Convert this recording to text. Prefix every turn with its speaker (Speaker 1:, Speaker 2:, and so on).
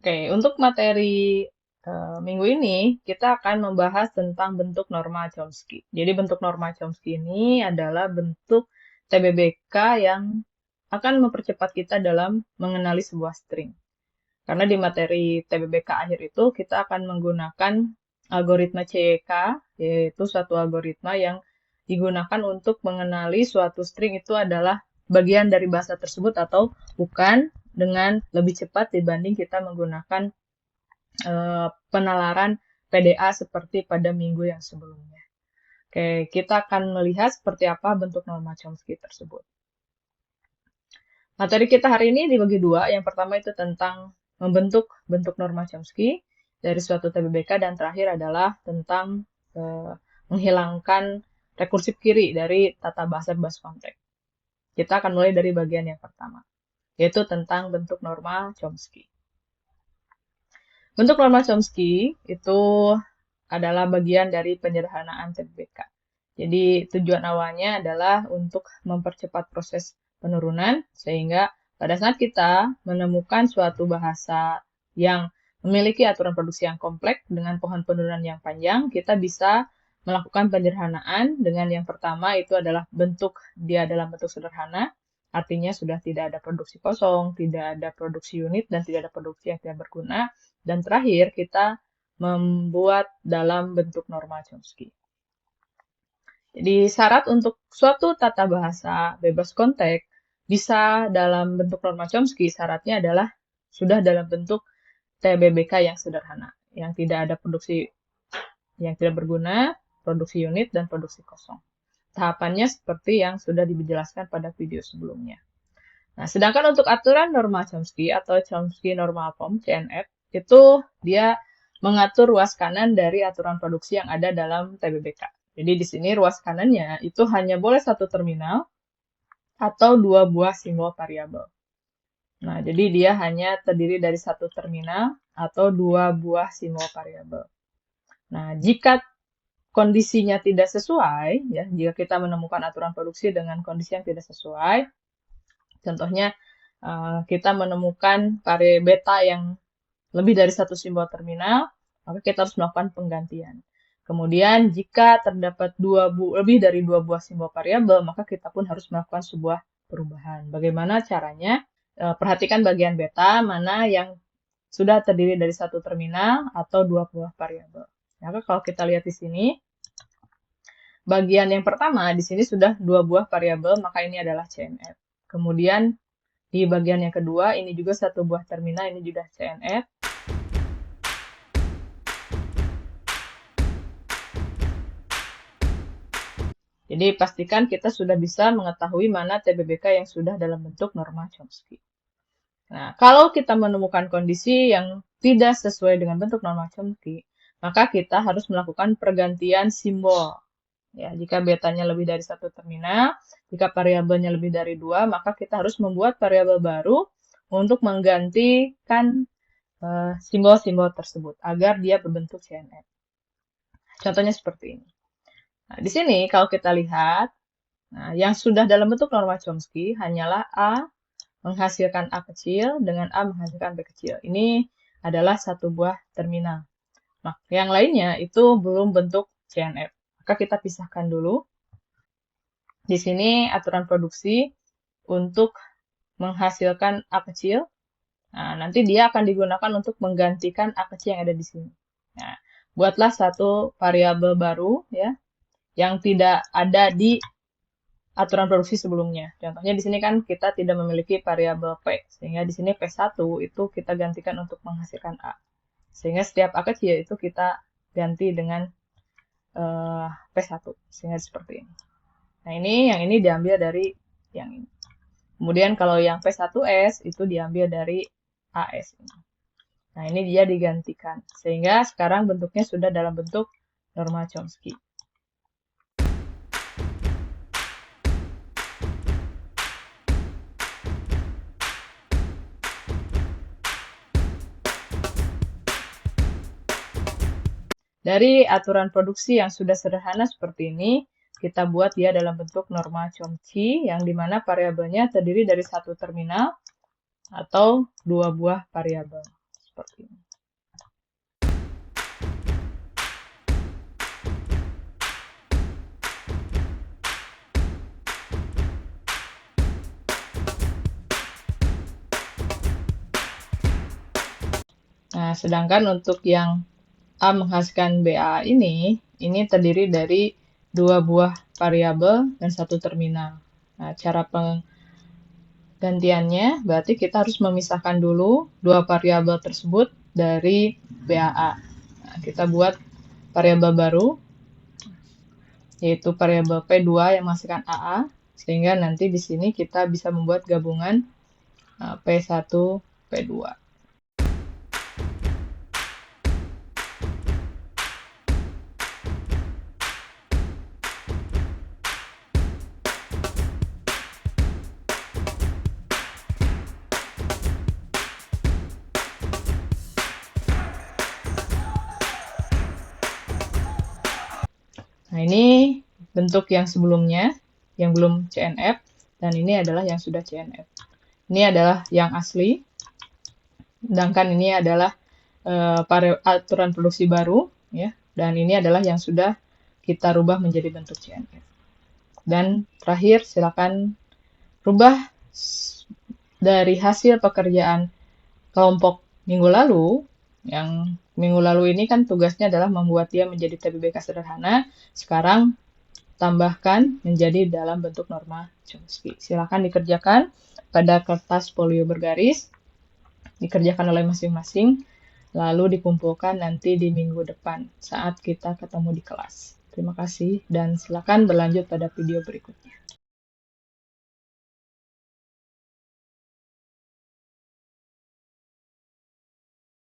Speaker 1: Oke, untuk materi minggu ini kita akan membahas tentang bentuk norma Chomsky. Jadi bentuk norma Chomsky ini adalah bentuk TBBK yang akan mempercepat kita dalam mengenali sebuah string. Karena di materi TBBK akhir itu kita akan menggunakan algoritma CYK, yaitu suatu algoritma yang digunakan untuk mengenali suatu string itu adalah bagian dari bahasa tersebut atau bukan, dengan lebih cepat dibanding kita menggunakan penalaran PDA seperti pada minggu yang sebelumnya. Oke, kita akan melihat seperti apa bentuk norma Chomsky tersebut. Materi kita hari ini dibagi dua. Yang pertama itu tentang membentuk bentuk norma Chomsky dari suatu TBBK, dan terakhir adalah tentang menghilangkan rekursif kiri dari tata bahasa berbasis konteks. Kita akan mulai dari bagian yang pertama, yaitu tentang bentuk norma Chomsky. Bentuk norma Chomsky itu adalah bagian dari penyederhanaan TBBK. Jadi tujuan awalnya adalah untuk mempercepat proses penurunan, sehingga pada saat kita menemukan suatu bahasa yang memiliki aturan produksi yang kompleks dengan pohon penurunan yang panjang, kita bisa melakukan penyederhanaan dengan yang pertama itu adalah bentuk dia dalam bentuk sederhana, artinya sudah tidak ada produksi kosong, tidak ada produksi unit, dan tidak ada produksi yang tidak berguna. Dan terakhir, kita membuat dalam bentuk norma Chomsky. Jadi syarat untuk suatu tata bahasa bebas konteks bisa dalam bentuk norma Chomsky, syaratnya adalah sudah dalam bentuk TBBK yang sederhana, yang tidak ada produksi yang tidak berguna, produksi unit, dan produksi kosong. Tahapannya seperti yang sudah dijelaskan pada video sebelumnya. Nah, sedangkan untuk aturan norma Chomsky atau Chomsky Normal Form, CNF, itu dia mengatur ruas kanan dari aturan produksi yang ada dalam TBBK. Jadi di sini ruas kanannya itu hanya boleh satu terminal atau dua buah simbol variabel. Nah, jadi dia hanya terdiri dari satu terminal atau dua buah simbol variabel. Nah, jika kondisinya tidak sesuai, ya, jika kita menemukan aturan produksi dengan kondisi yang tidak sesuai, contohnya kita menemukan variabel beta yang lebih dari satu simbol terminal, maka kita harus melakukan penggantian. Kemudian, jika terdapat lebih dari dua buah simbol variabel, maka kita pun harus melakukan sebuah perubahan. Bagaimana caranya? Perhatikan bagian beta, mana yang sudah terdiri dari satu terminal atau dua buah variabel. Maka kalau kita lihat di sini, bagian yang pertama di sini sudah dua buah variabel, maka ini adalah CNF. Kemudian di bagian yang kedua, ini juga satu buah terminal, ini juga CNF. Jadi pastikan kita sudah bisa mengetahui mana TBBK yang sudah dalam bentuk norma Chomsky. Nah, kalau kita menemukan kondisi yang tidak sesuai dengan bentuk norma Chomsky, maka kita harus melakukan pergantian simbol. Ya, jika betanya lebih dari satu terminal, jika variabelnya lebih dari dua, maka kita harus membuat variabel baru untuk menggantikan simbol-simbol tersebut agar dia berbentuk CNF. Contohnya seperti ini. Nah, di sini kalau kita lihat, nah, yang sudah dalam bentuk norma Chomsky hanyalah A menghasilkan A kecil dengan A menghasilkan B kecil. Ini adalah satu buah terminal. Nah, yang lainnya itu belum bentuk CNF. Maka kita pisahkan dulu. Di sini aturan produksi untuk menghasilkan A kecil. Nah, nanti dia akan digunakan untuk menggantikan A kecil yang ada di sini. Nah, buatlah satu variabel baru, ya, yang tidak ada di aturan produksi sebelumnya. Contohnya di sini kan kita tidak memiliki variabel P, sehingga di sini P1 itu kita gantikan untuk menghasilkan A. Sehingga setiap A kecil itu kita ganti dengan P1, sehingga seperti ini. Nah, yang ini diambil dari yang ini. Kemudian kalau yang P1S itu diambil dari AS ini. Nah, ini dia digantikan. Sehingga sekarang bentuknya sudah dalam bentuk norma Chomsky. Dari aturan produksi yang sudah sederhana seperti ini, kita buat dia dalam bentuk norma Chomsky, yang dimana variabelnya terdiri dari satu terminal atau dua buah variabel. seperti ini. Nah, sedangkan untuk yang A menghasilkan BA ini terdiri dari dua buah variabel dan satu terminal. Nah, cara penggantiannya berarti kita harus memisahkan dulu dua variabel tersebut dari BAA. Nah, kita buat variabel baru, yaitu variabel P2 yang menghasilkan AA, sehingga nanti di sini kita bisa membuat gabungan P1, P2. Nah, ini bentuk yang sebelumnya, yang belum CNF, dan ini adalah yang sudah CNF. Ini adalah yang asli, sedangkan ini adalah aturan produksi baru, ya, dan ini adalah yang sudah kita rubah menjadi bentuk CNF. Dan terakhir, silakan rubah dari hasil pekerjaan kelompok minggu lalu. Yang minggu lalu ini kan tugasnya adalah membuat dia menjadi TBBK sederhana. Sekarang tambahkan menjadi dalam bentuk norma Chomsky. Silakan dikerjakan pada kertas folio bergaris, dikerjakan oleh masing-masing, lalu dikumpulkan nanti di minggu depan saat kita ketemu di kelas. Terima kasih dan silakan berlanjut pada video berikutnya.